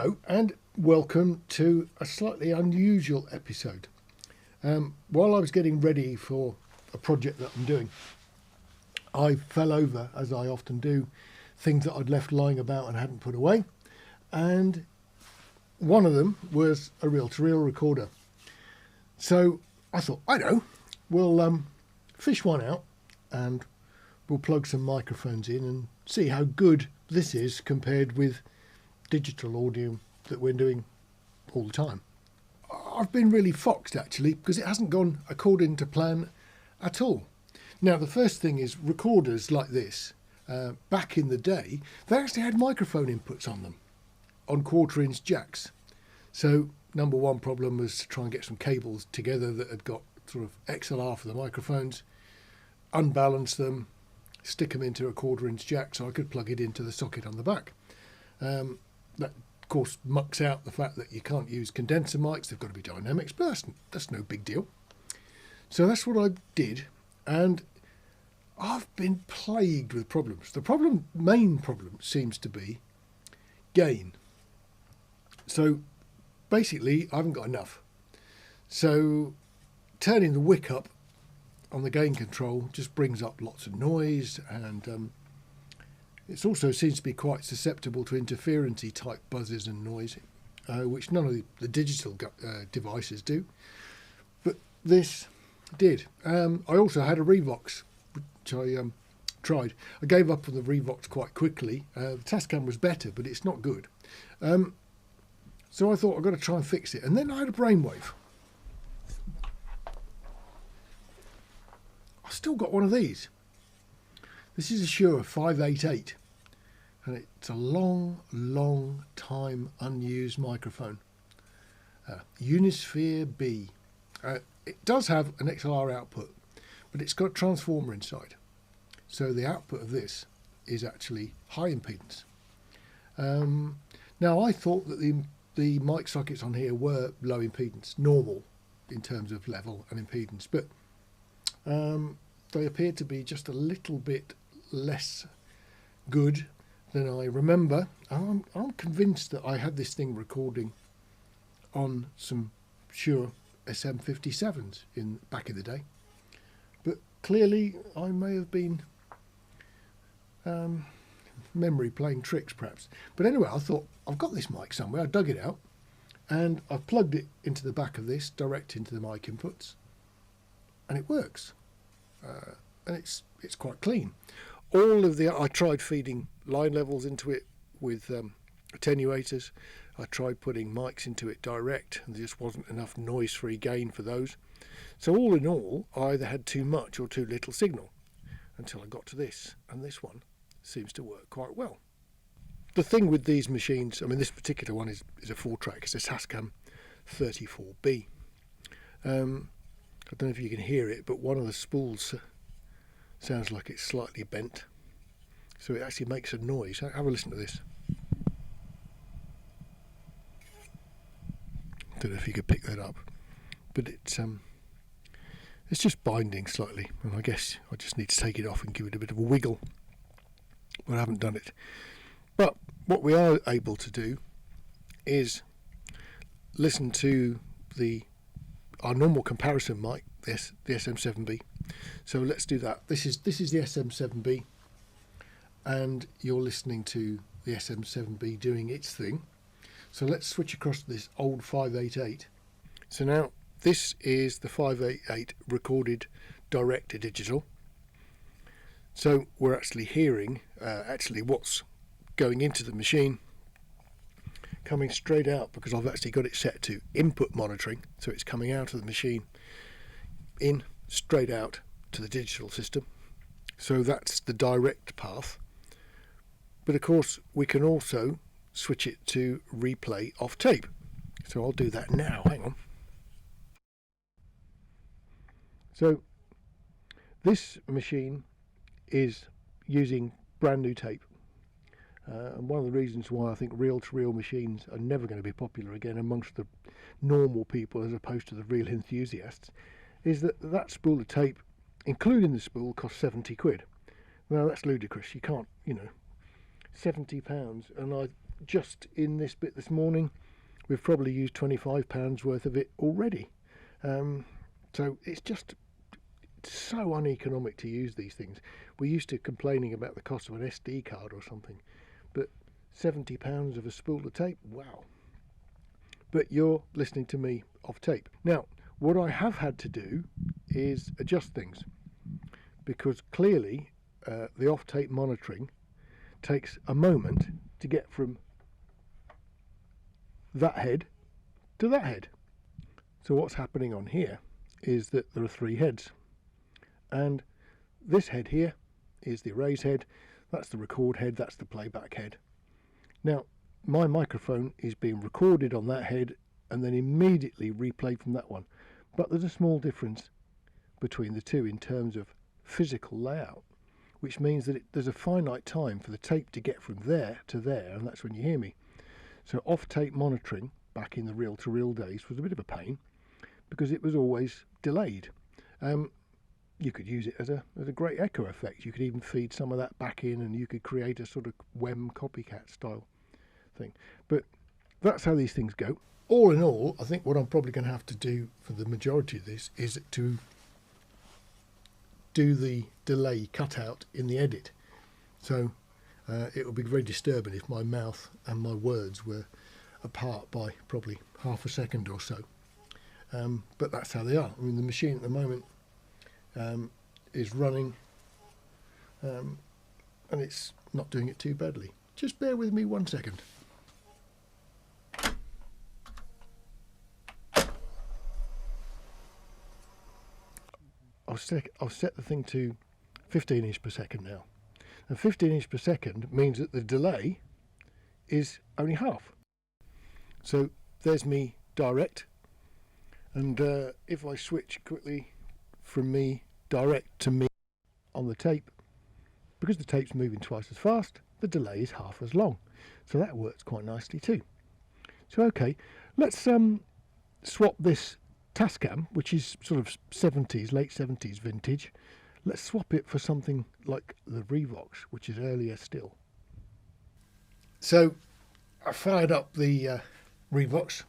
Hello and welcome to a slightly unusual episode. While I was getting ready for a project that I'm doing, I fell over, as I often do, things that I'd left lying about and hadn't put away, and one of them was a reel-to-reel recorder. So I thought, we'll fish one out and we'll plug some microphones in and see how good this is compared with digital audio that we're doing all the time. I've been really foxed actually because it hasn't gone according to plan at all. Now the first thing is recorders like this, back in the day, they actually had microphone inputs on them, on 1/4-inch jacks. So number one problem was to try and get some cables together that had got sort of XLR for the microphones, unbalance them, stick them into a 1/4-inch jack so I could plug it into the socket on the back. That of course mucks out the fact that you can't use condenser mics, they've got to be dynamics, but that's no big deal. So that's what I did, and I've been plagued with problems. The main problem seems to be gain. So basically I haven't got enough. So turning the wick up on the gain control just brings up lots of noise, and it also seems to be quite susceptible to interference-y type buzzes and noise, which none of the digital devices do, but this did. I also had a Revox, which I tried. I gave up on the Revox quite quickly. The Tascam was better, but it's not good. So I thought I've got to try and fix it, and then I had a brainwave. I've still got one of these. This is a Shure 588. And it's a long time unused microphone. Unisphere B. It does have an XLR output, but it's got a transformer inside. So the output of this is actually high impedance. Now I thought that the mic sockets on here were low impedance, normal in terms of level and impedance, but they appeared to be just a little bit less good than I remember. I'm convinced that I had this thing recording on some Shure SM57s back in the day, but clearly I may have been memory playing tricks perhaps. But anyway, I thought I've got this mic somewhere. I dug it out and I've plugged it into the back of this, direct into the mic inputs, and it works, and it's quite clean. I tried feeding line levels into it with attenuators. I tried putting mics into it direct, and there just wasn't enough noise-free gain for those. So all in all, I either had too much or too little signal, until I got to this, and this one seems to work quite well. The thing with these machines, I mean this particular one is a 4-track, it's a Tascam 34B. I don't know if you can hear it, but one of the spools sounds like it's slightly bent, so it actually makes a noise. Have a listen to this. Don't know if you could pick that up, but it's just binding slightly, and I guess I just need to take it off and give it a bit of a wiggle, but I haven't done it. But what we are able to do is listen to our normal comparison mic, the SM7B. So let's do that. This is the SM7B, and you're listening to the SM7B doing its thing. So let's switch across to this old 588. So now this is the 588 recorded direct to digital. So we're actually hearing what's going into the machine coming straight out, because I've actually got it set to input monitoring, so it's coming out of the machine in straight out to the digital system. So that's the direct path, but of course we can also switch it to replay off tape. So I'll do that now, hang on. So this machine is using brand new tape, and one of the reasons why I think reel-to-reel machines are never going to be popular again amongst the normal people as opposed to the real enthusiasts is that spool of tape, including the spool, costs 70 quid. Now that's ludicrous. You can't, £70, and just in this bit this morning, we've probably used £25 worth of it already. So it's just so uneconomic to use these things. We're used to complaining about the cost of an SD card or something, but £70 of a spool of tape, wow. But you're listening to me off tape. Now, what I have had to do is adjust things, because clearly the off tape monitoring takes a moment to get from that head to that head. So what's happening on here is that there are 3 heads, and this head here is the erase head, that's the record head, that's the playback head. Now my microphone is being recorded on that head and then immediately replayed from that one, but there's a small difference between the two in terms of physical layout, which means that there's a finite time for the tape to get from there to there, and that's when you hear me. So off-tape monitoring back in the reel-to-reel days was a bit of a pain because it was always delayed. You could use it as a great echo effect. You could even feed some of that back in and you could create a sort of WEM copycat style thing. But that's how these things go. All in all, I think what I'm probably going to have to do for the majority of this is to do the delay cutout in the edit. So it would be very disturbing if my mouth and my words were apart by probably half a second or so. But that's how they are. I mean, the machine at the moment is running and it's not doing it too badly. Just bear with me 1 second. I'll set the thing to 15 inch per second now. And 15 inch per second means that the delay is only half. So there's me direct, and if I switch quickly from me direct to me on the tape, because the tape's moving twice as fast, the delay is half as long. So that works quite nicely too. So okay, let's swap this Tascam, which is sort of 70s, late 70s vintage. Let's swap it for something like the Revox, which is earlier still. So I fired up the Revox.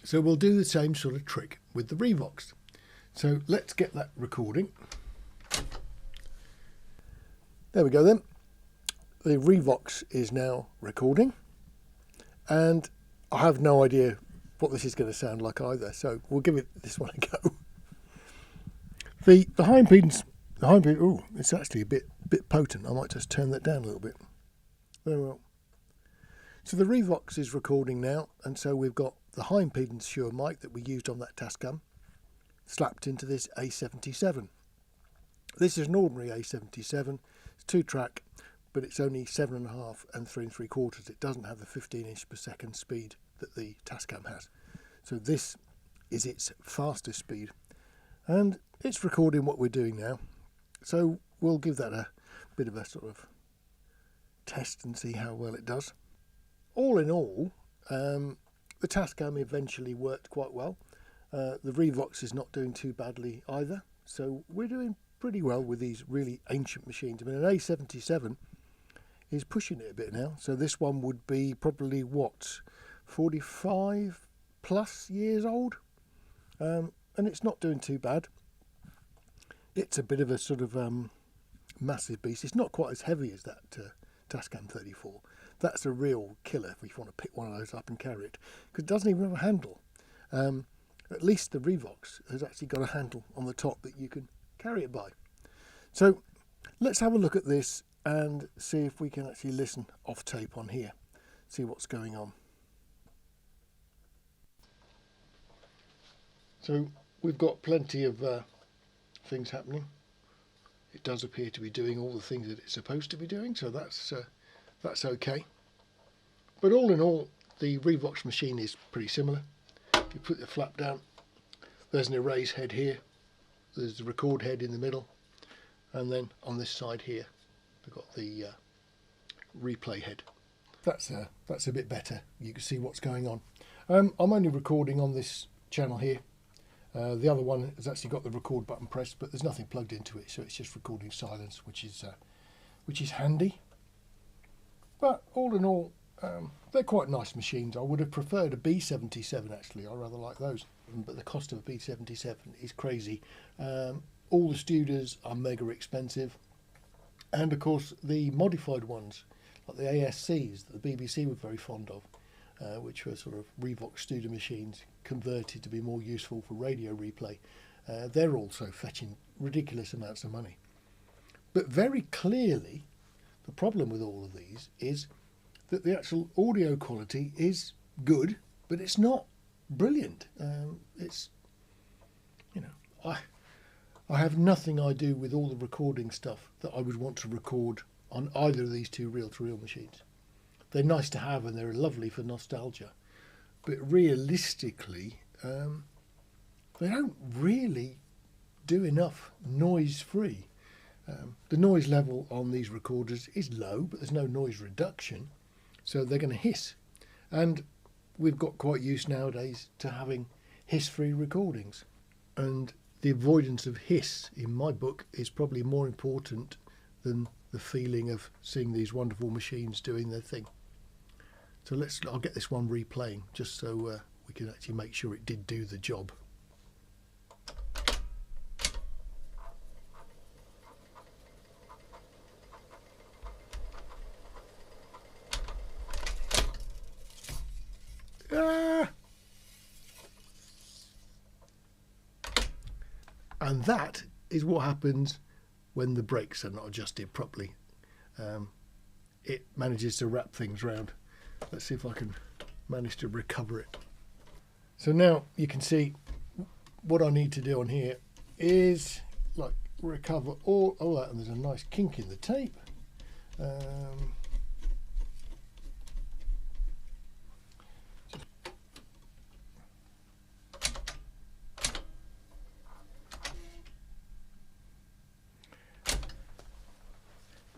So we'll do the same sort of trick with the Revox. So let's get that recording. There we go then. The Revox is now recording, and I have no idea what this is going to sound like either, so we'll give it this one a go. The high impedance, oh, it's actually a bit potent. I might just turn that down a little bit. Very well. So the Revox is recording now, and so we've got the high impedance Shure mic that we used on that Tascam slapped into this A77. This is an ordinary A77. It's 2-track, but it's only 7.5 and 3 3/4. It doesn't have the 15 inch per second speed that the Tascam has. So this is its fastest speed, and it's recording what we're doing now. So we'll give that a bit of a sort of test and see how well it does. All in all, the Tascam eventually worked quite well. The Revox is not doing too badly either, so we're doing pretty well with these really ancient machines. I mean, an A77 is pushing it a bit now, so this one would be probably what, 45 plus years old, and it's not doing too bad. It's a bit of a sort of massive beast. It's not quite as heavy as that Tascam 34. That's a real killer if you want to pick one of those up and carry it, because it doesn't even have a handle. At least the Revox has actually got a handle on the top that you can carry it by. So let's have a look at this and see if we can actually listen off tape on here, see what's going on. So we've got plenty of things happening. It does appear to be doing all the things that it's supposed to be doing, so that's okay. But all in all, the Revox machine is pretty similar. If you put the flap down, there's an erase head here, there's the record head in the middle, and then on this side here we've got the replay head. That's a bit better. You can see what's going on. I'm only recording on this channel here. The other one has actually got the record button pressed, but there's nothing plugged into it, so it's just recording silence, which is handy. But all in all, They're quite nice machines. I would have preferred a B77 actually. I rather like those, but the cost of a B77 is crazy. All the Studers are mega expensive, and of course the modified ones like the ASCs that the BBC were very fond of, which were sort of Revox Studer machines converted to be more useful for radio replay. They're also fetching ridiculous amounts of money. But very clearly, the problem with all of these is that the actual audio quality is good, but it's not brilliant. It's, you know, I have nothing I do with all the recording stuff that I would want to record on either of these two reel-to-reel machines. They're nice to have and they're lovely for nostalgia, but realistically, they don't really do enough noise-free. The noise level on these recorders is low, but there's no noise reduction, so they're going to hiss. And we've got quite used nowadays to having hiss-free recordings. And the avoidance of hiss, in my book, is probably more important than the feeling of seeing these wonderful machines doing their thing. So I'll get this one replaying, just so we can actually make sure it did do the job. And that is what happens when the brakes are not adjusted properly. It manages to wrap things round. Let's see if I can manage to recover it. So now you can see what I need to do on here is like recover all that, and there's a nice kink in the tape.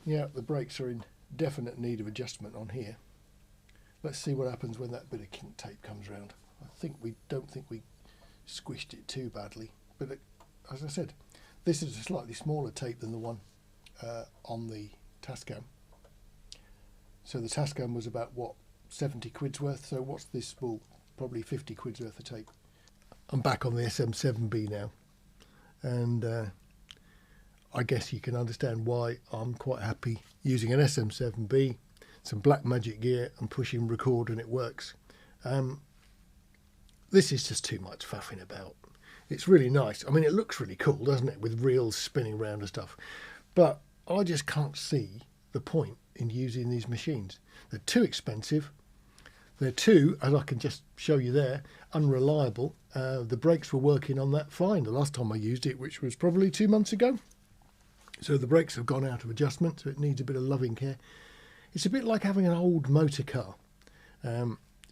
Yeah, the brakes are in definite need of adjustment on here. Let's see what happens when that bit of kink tape comes round. Don't think we squished it too badly, but as I said, this is a slightly smaller tape than the one on the Tascam. So the Tascam was about, what, 70 quid's worth, so what's this spool? Probably 50 quid's worth of tape. I'm back on the SM7B now, and I guess you can understand why I'm quite happy using an SM7B, some black magic gear, and pushing record, and it works. This is just too much faffing about. It's really nice. I mean, it looks really cool, doesn't it, with reels spinning around and stuff. But I just can't see the point in using these machines. They're too expensive. They're too, as I can just show you there, unreliable. The brakes were working on that fine the last time I used it, which was probably 2 months ago. So the brakes have gone out of adjustment, so it needs a bit of loving care. It's a bit like having an old motor car.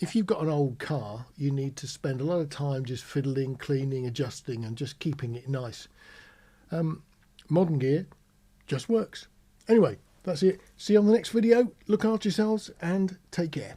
If you've got an old car, you need to spend a lot of time just fiddling, cleaning, adjusting, and just keeping it nice. Modern gear just works. Anyway, that's it. See you on the next video. Look after yourselves and take care.